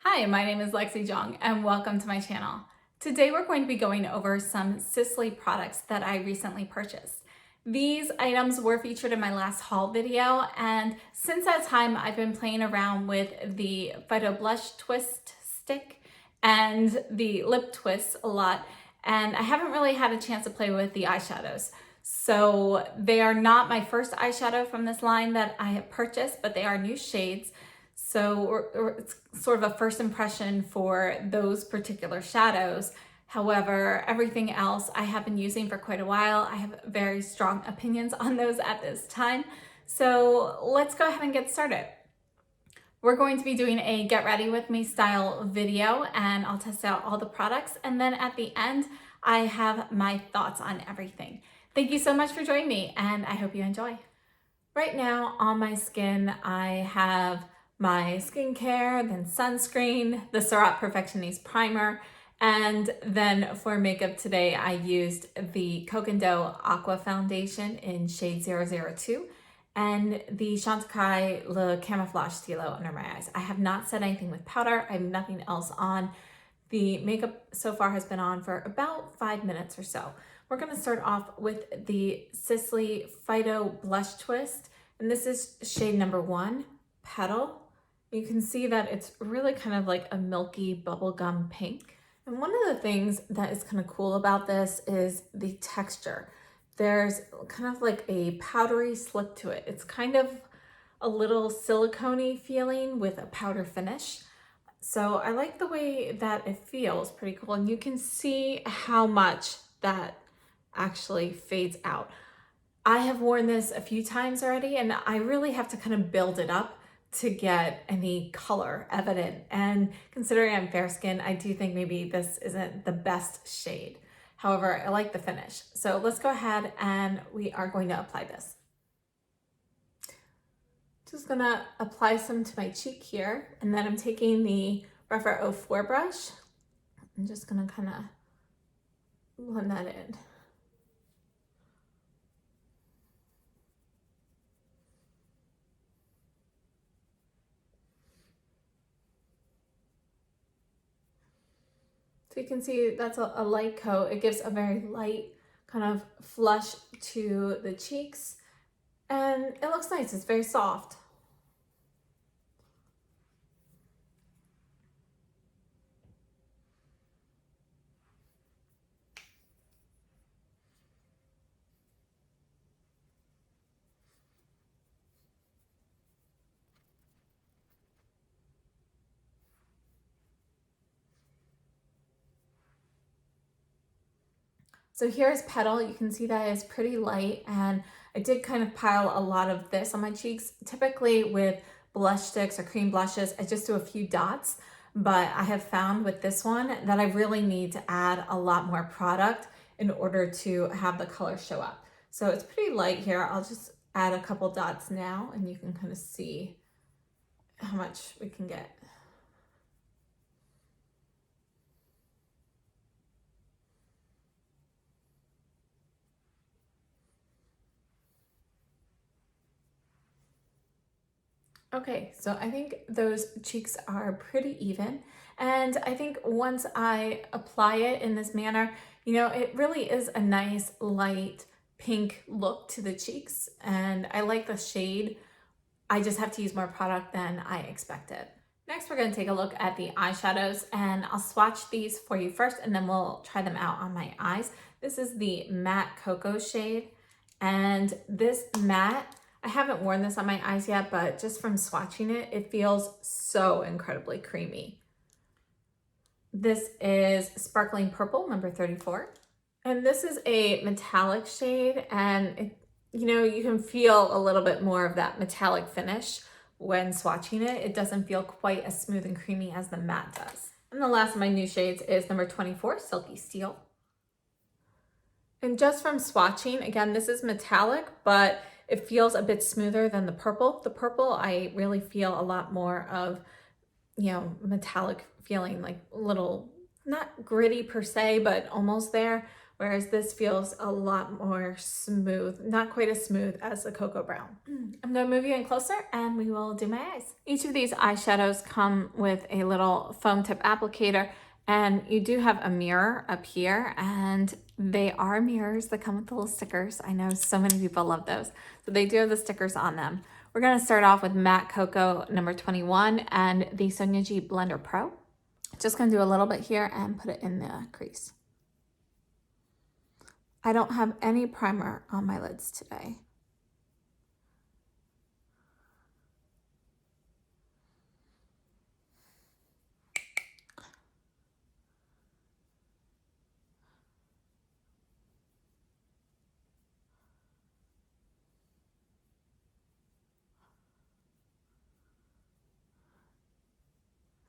Hi, my name is Lexi Jong and welcome to my channel. Today we're going to be going over some Sisley products that I recently purchased. These items were featured in my last haul video, and since that time I've been playing around with the Phyto Blush Twist stick and the lip twists a lot, and I haven't really had a chance to play with the eyeshadows. So they are not my first eyeshadow from this line that I have purchased, but they are new shades. So it's sort of a first impression for those particular shadows. However, everything else I have been using for quite a while. I have very strong opinions on those at this time. So let's go ahead and get started. We're going to be doing a get ready with me style video, and I'll test out all the products. And then at the end, I have my thoughts on everything. Thank you so much for joining me, and I hope you enjoy. Right now on my skin, I have my skincare, then sunscreen, the Surratt Perfectionist primer, and then for makeup today, I used the Coconut Aqua Foundation in shade 002 and the Chantecaille Le Camouflage Stylo under my eyes. I have not set anything with powder. I have nothing else on. The makeup so far has been on for about 5 minutes or so. We're going to start off with the Sisley Phyto Blush Twist, and this is shade number 1, Petal. You can see that it's really kind of like a milky bubblegum pink. And one of the things that is kind of cool about this is the texture. There's kind of like a powdery slick to it. It's kind of a little silicone-y feeling with a powder finish. So I like the way that it feels, pretty cool. And you can see how much that actually fades out. I have worn this a few times already, and I really have to kind of build it up to get any color evident. And considering I'm fair skinned, I do think maybe this isn't the best shade. However, I like the finish. So let's go ahead and we are going to apply this. Just gonna apply some to my cheek here, and then I'm taking the Rephr 04 brush. I'm just gonna kind of blend that in. So you can see that's a light coat. It gives a very light kind of flush to the cheeks, and it looks nice. It's very soft. So here's Petal. You can see that it's pretty light, and I did kind of pile a lot of this on my cheeks. Typically with blush sticks or cream blushes, I just do a few dots, but I have found with this one that I really need to add a lot more product in order to have the color show up. So it's pretty light here. I'll just add a couple dots now, and you can kind of see how much we can get. Okay, so I think those cheeks are pretty even. And I think once I apply it in this manner, you know, it really is a nice light pink look to the cheeks. And I like the shade. I just have to use more product than I expected. Next, we're gonna take a look at the eyeshadows, and I'll swatch these for you first, and then we'll try them out on my eyes. This is the Matte Cocoa shade, and this matte, I haven't worn this on my eyes yet, but just from swatching it, it feels so incredibly creamy. This is Sparkling Purple, number 34. And this is a metallic shade, and it, you know, you can feel a little bit more of that metallic finish when swatching it. It doesn't feel quite as smooth and creamy as the matte does. And the last of my new shades is number 24, Silky Steel. And just from swatching, again, this is metallic, but it feels a bit smoother than the purple. The purple, I really feel a lot more of, you know, metallic feeling, like a little, not gritty per se, but almost there. whereas this feels a lot more smooth, not quite as smooth as the cocoa brown. I'm gonna move you in closer and we will do my eyes. Each of these eyeshadows come with a little foam tip applicator, and you do have a mirror up here, and they are mirrors that come with the little stickers. I know so many people love those. So they do have the stickers on them. We're gonna start off with Matte Cocoa number 21 and the Sonia G Blender Pro. Just gonna do a little bit here and put it in the crease. I don't have any primer on my lids today.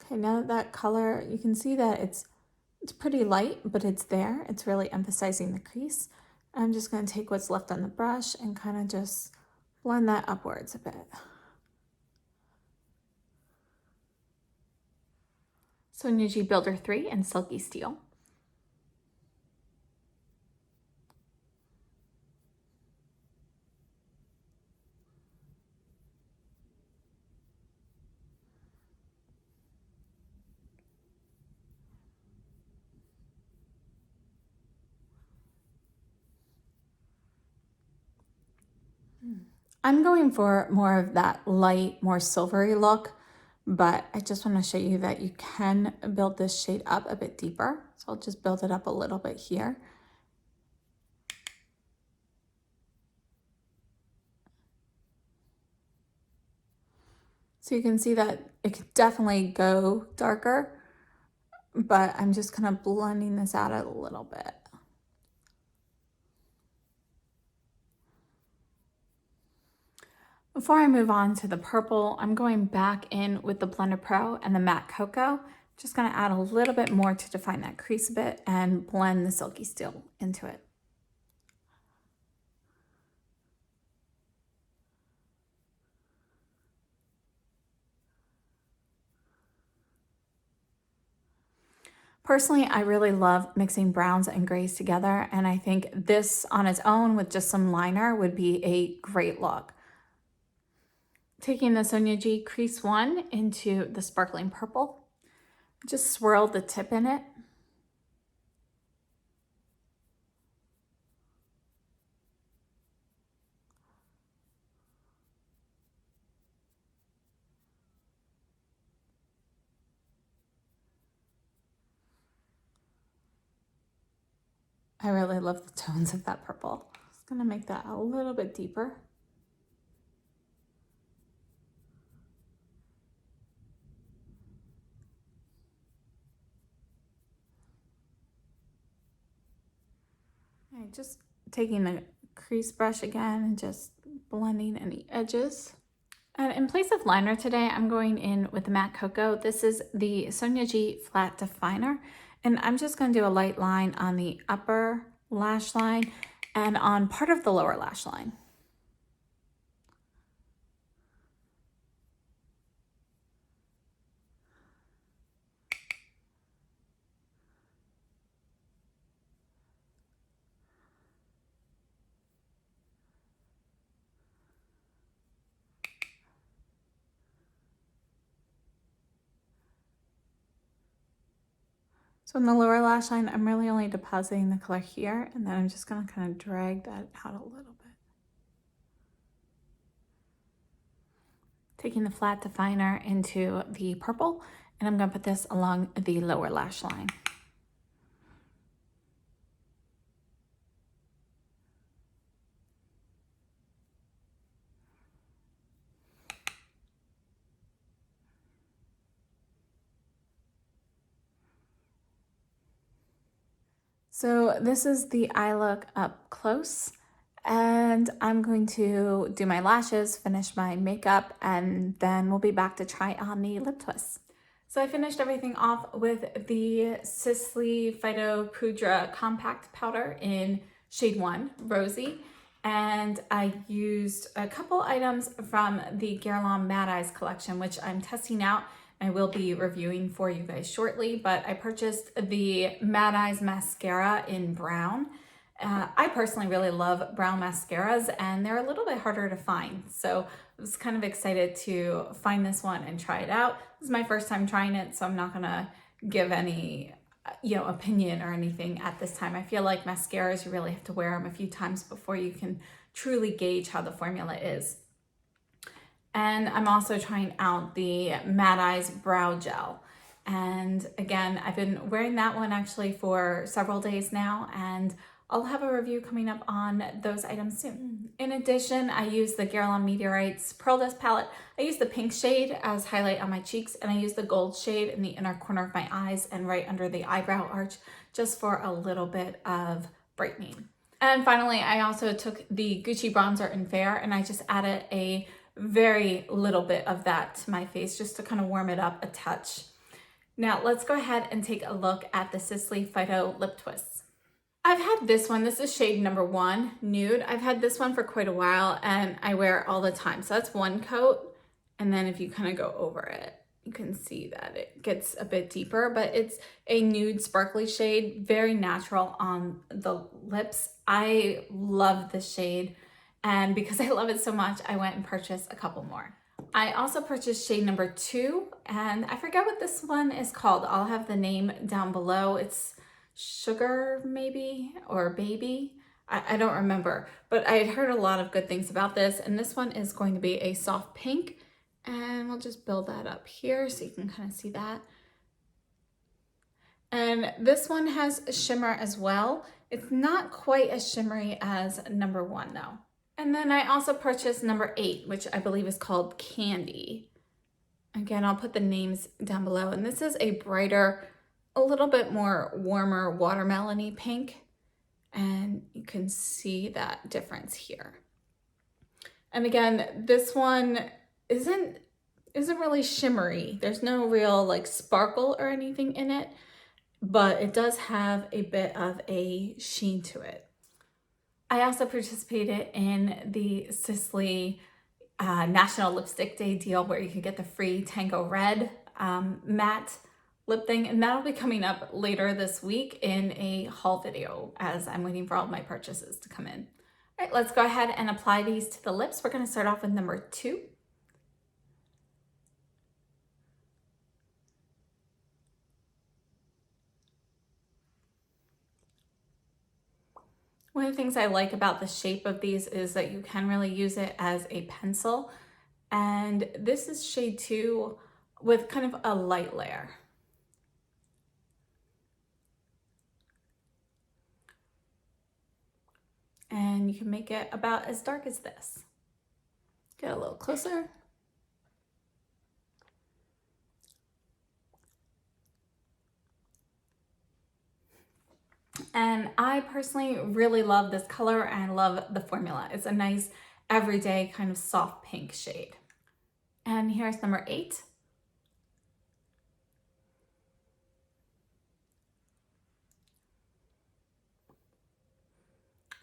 Okay, now that color, you can see that it's pretty light, but it's there. It's really emphasizing the crease. I'm just going to take what's left on the brush and kind of just blend that upwards a bit. Sonia G Builder 3 in Silky Steel. I'm going for more of that light, more silvery look, but I just want to show you that you can build this shade up a bit deeper. So I'll just build it up a little bit here. So you can see that it could definitely go darker, but I'm just kind of blending this out a little bit. Before I move on to the purple, I'm going back in with the Blender Pro and the Matte Cocoa. Just gonna add a little bit more to define that crease a bit and blend the Silky Steel into it. Personally, I really love mixing browns and grays together, and I think this on its own with just some liner would be a great look. Taking the Sonia G Crease 1 into the sparkling purple, just swirl the tip in it. I really love the tones of that purple. Just gonna make that a little bit deeper. Okay, just taking the crease brush again and just blending any edges. And in place of liner today, I'm going in with the Matte Cocoa. This is the Sonia G Flat Definer. And I'm just going to do a light line on the upper lash line and on part of the lower lash line. So in the lower lash line, I'm really only depositing the color here, and then I'm just gonna kind of drag that out a little bit. Taking the flat definer into the purple, and I'm gonna put this along the lower lash line. So this is the eye look up close, and I'm going to do my lashes, finish my makeup, and then we'll be back to try on the lip twists. So I finished everything off with the Sisley Phyto-Twist Compact Powder in shade 1, Rosy, and I used a couple items from the Guerlain Mad Eyes collection, which I'm testing out I will be reviewing for you guys shortly, but I purchased the Mad Eyes mascara in brown. I personally really love brown mascaras, and they're a little bit harder to find. So I was kind of excited to find this one and try it out. This is my first time trying it, so I'm not gonna give any opinion or anything at this time. I feel like mascaras, you really have to wear them a few times before you can truly gauge how the formula is. And I'm also trying out the Mad Eyes Brow Gel. And again, I've been wearing that one actually for several days now, and I'll have a review coming up on those items soon. In addition, I use the Guerlain Meteorites Pearl Dust palette. I use the pink shade as highlight on my cheeks, and I use the gold shade in the inner corner of my eyes and right under the eyebrow arch, just for a little bit of brightening. And finally, I also took the Gucci bronzer in Fair, and I just added a very little bit of that to my face just to kind of warm it up a touch. Now let's go ahead and take a look at the Sisley Phyto Lip Twists. I've had this one. This is shade number 1, Nude. I've had this one for quite a while and I wear it all the time. So that's one coat. And then if you kind of go over it, you can see that it gets a bit deeper, but it's a nude sparkly shade, very natural on the lips. I love this shade. And because I love it so much, I went and purchased a couple more. I also purchased shade number 2, and I forget what this one is called. I'll have the name down below. It's Sugar maybe, or Baby. I don't remember, but I had heard a lot of good things about this, and this one is going to be a soft pink, and we'll just build that up here so you can kind of see that. And this one has a shimmer as well. It's not quite as shimmery as number 1 though. And then I also purchased number 8, which I believe is called Candy. Again, I'll put the names down below. And this is a brighter, a little bit more warmer watermelon-y pink. And you can see that difference here. And again, this one isn't really shimmery. There's no real like sparkle or anything in it, but it does have a bit of a sheen to it. I also participated in the Sisley National Lipstick Day deal where you could get the free Tango Red matte lip thing, and that'll be coming up later this week in a haul video as I'm waiting for all of my purchases to come in. All right, let's go ahead and apply these to the lips. We're going to start off with number 2. One of the things I like about the shape of these is that you can really use it as a pencil. And this is shade 2 with kind of a light layer. And you can make it about as dark as this. Get a little closer. And I personally really love this color and love the formula. It's a nice everyday kind of soft pink shade. And here's number 8.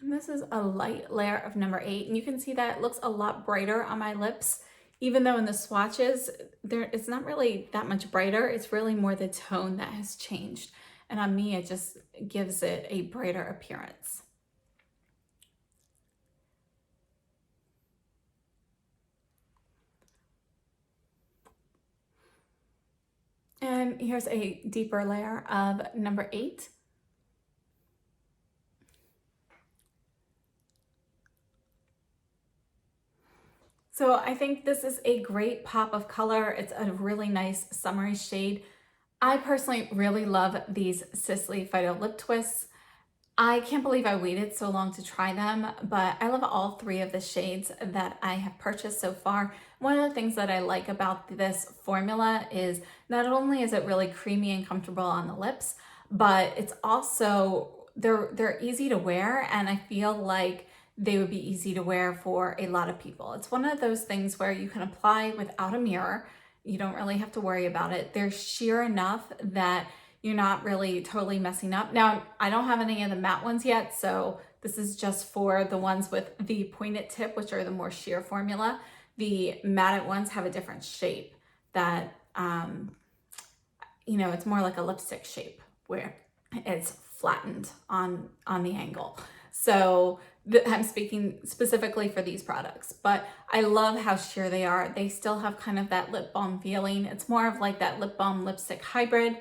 And this is a light layer of number 8. And you can see that it looks a lot brighter on my lips. Even though in the swatches, it's not really that much brighter. It's really more the tone that has changed. And on me, it just gives it a brighter appearance. And here's a deeper layer of number 8. So I think this is a great pop of color. It's a really nice summery shade. I personally really love these Sisley Phyto Lip Twists. I can't believe I waited so long to try them, but I love all 3 of the shades that I have purchased so far. One of the things that I like about this formula is not only is it really creamy and comfortable on the lips, but it's also, they're easy to wear, and I feel like they would be easy to wear for a lot of people. It's one of those things where you can apply without a mirror. You don't really have to worry about it. They're sheer enough that you're not really totally messing up. Now, I don't have any of the matte ones yet, so this is just for the ones with the pointed tip, which are the more sheer formula. The matte ones have a different shape that you know, it's more like a lipstick shape where it's flattened on the angle. So I'm speaking specifically for these products, but I love how sheer they are. They still have kind of that lip balm feeling. It's more of like that lip balm lipstick hybrid,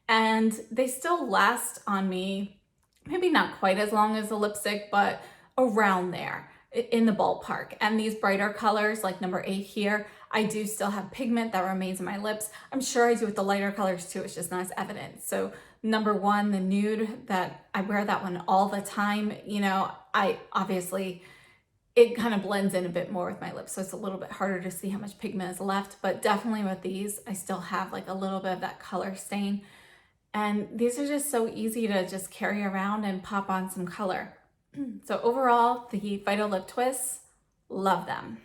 and they still last on me, maybe not quite as long as the lipstick, but around there in the ballpark. And these brighter colors like number 8 here, I do still have pigment that remains in my lips. I'm sure I do with the lighter colors too, it's just not as evident. So number 1, the nude, that I wear that one all the time. You know, I obviously, it kind of blends in a bit more with my lips, so it's a little bit harder to see how much pigment is left, but definitely with these, I still have like a little bit of that color stain. And these are just so easy to just carry around and pop on some color. So overall, the Phyto Lip Twists, love them.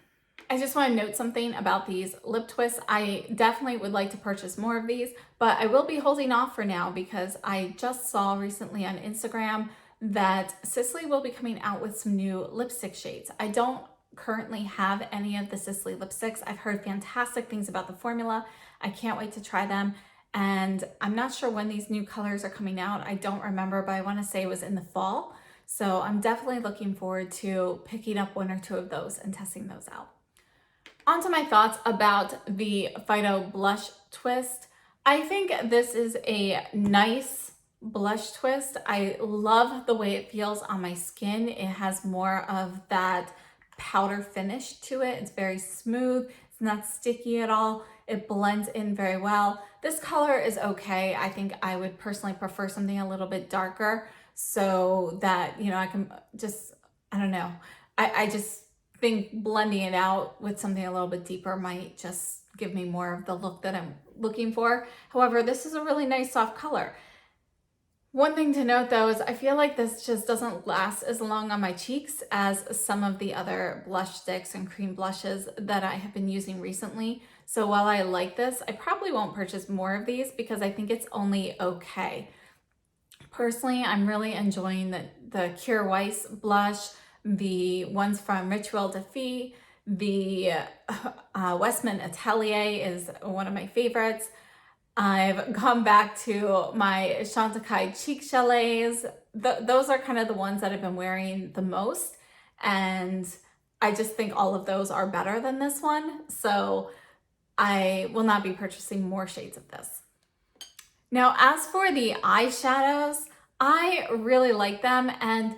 I just want to note something about these lip twists. I definitely would like to purchase more of these, but I will be holding off for now because I just saw recently on Instagram that Sisley will be coming out with some new lipstick shades. I don't currently have any of the Sisley lipsticks. I've heard fantastic things about the formula. I can't wait to try them. And I'm not sure when these new colors are coming out. I don't remember, but I want to say it was in the fall. So I'm definitely looking forward to picking up 1 or 2 of those and testing those out. On to my thoughts about the Phyto Blush Twist. I think this is a nice blush twist. I love the way it feels on my skin. It has more of that powder finish to it. It's very smooth. It's not sticky at all. It blends in very well. This color is okay. I think I would personally prefer something a little bit darker so that, you know, I can just, I don't know. I just think blending it out with something a little bit deeper might just give me more of the look that I'm looking for. However, this is a really nice soft color. One thing to note though is I feel like this just doesn't last as long on my cheeks as some of the other blush sticks and cream blushes that I have been using recently. So while I like this, I probably won't purchase more of these because I think it's only okay. Personally, I'm really enjoying the Kjaer Weis blush, the ones from Rituel de Fille, the Westman Atelier is one of my favorites. I've gone back to my Chantecaille Cheek Chalets. Those are kind of the ones that I've been wearing the most. And I just think all of those are better than this one. So I will not be purchasing more shades of this. Now, as for the eyeshadows, I really like them. And,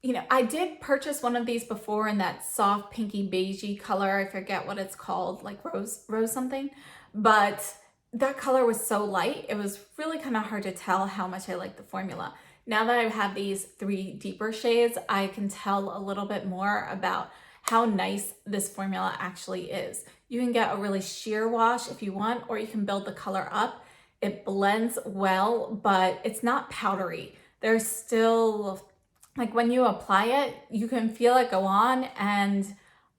you know, I did purchase one of these before in that soft pinky beigey color. I forget what it's called, like rose something. But that color was so light, it was really kind of hard to tell how much I like the formula. Now that I have these 3 deeper shades, I can tell a little bit more about how nice this formula actually is. You can get a really sheer wash if you want, or you can build the color up. It blends well, but it's not powdery. There's still, like when you apply it, you can feel it go on, and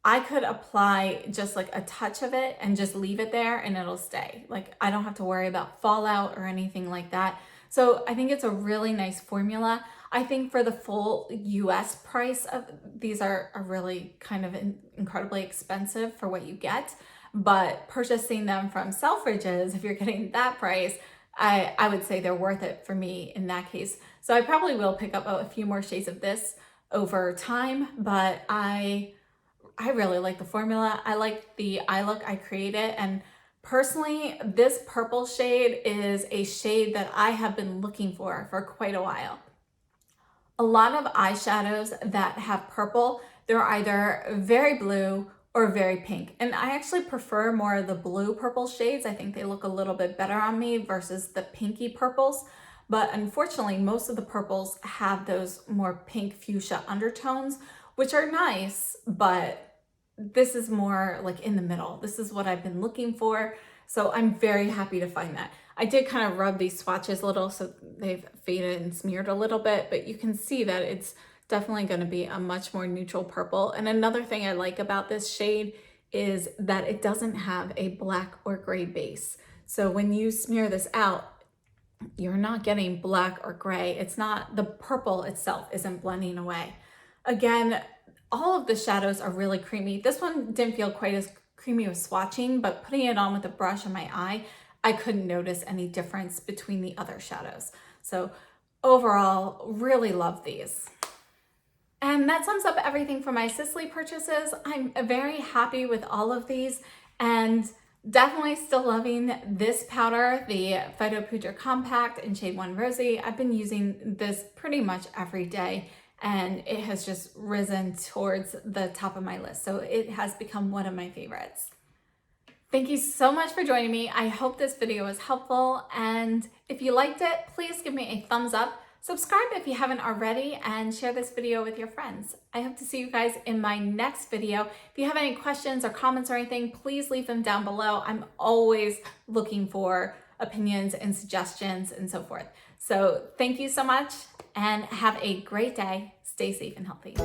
I could apply just like a touch of it and just leave it there and it'll stay. Like I don't have to worry about fallout or anything like that. So I think it's a really nice formula. I think for the full US price of these are really kind of incredibly expensive for what you get, but purchasing them from Selfridges, if you're getting that price, I would say they're worth it for me in that case. So I probably will pick up a few more shades of this over time, but I really like the formula. I like the eye look I created, and personally, this purple shade is a shade that I have been looking for quite a while. A lot of eyeshadows that have purple, they're either very blue or very pink. And I actually prefer more of the blue purple shades. I think they look a little bit better on me versus the pinky purples. But unfortunately, most of the purples have those more pink fuchsia undertones, which are nice, but this is more like in the middle. This is what I've been looking for. So I'm very happy to find that. I did kind of rub these swatches a little so they've faded and smeared a little bit, but you can see that it's definitely going to be a much more neutral purple. And another thing I like about this shade is that it doesn't have a black or gray base. So when you smear this out, you're not getting black or gray. It's not, the purple itself isn't blending away. Again, all of the shadows are really creamy. This one didn't feel quite as creamy with swatching, but putting it on with a brush on my eye, I couldn't notice any difference between the other shadows. So overall, really love these. And that sums up everything for my Sisley purchases. I'm very happy with all of these and definitely still loving this powder, the Phyto Puder Compact in shade 1 Rosy. I've been using this pretty much every day and it has just risen towards the top of my list. So it has become one of my favorites. Thank you so much for joining me. I hope this video was helpful. And if you liked it, please give me a thumbs up. Subscribe if you haven't already and share this video with your friends. I hope to see you guys in my next video. If you have any questions or comments or anything, please leave them down below. I'm always looking for opinions and suggestions and so forth. So thank you so much and have a great day. Stay safe and healthy.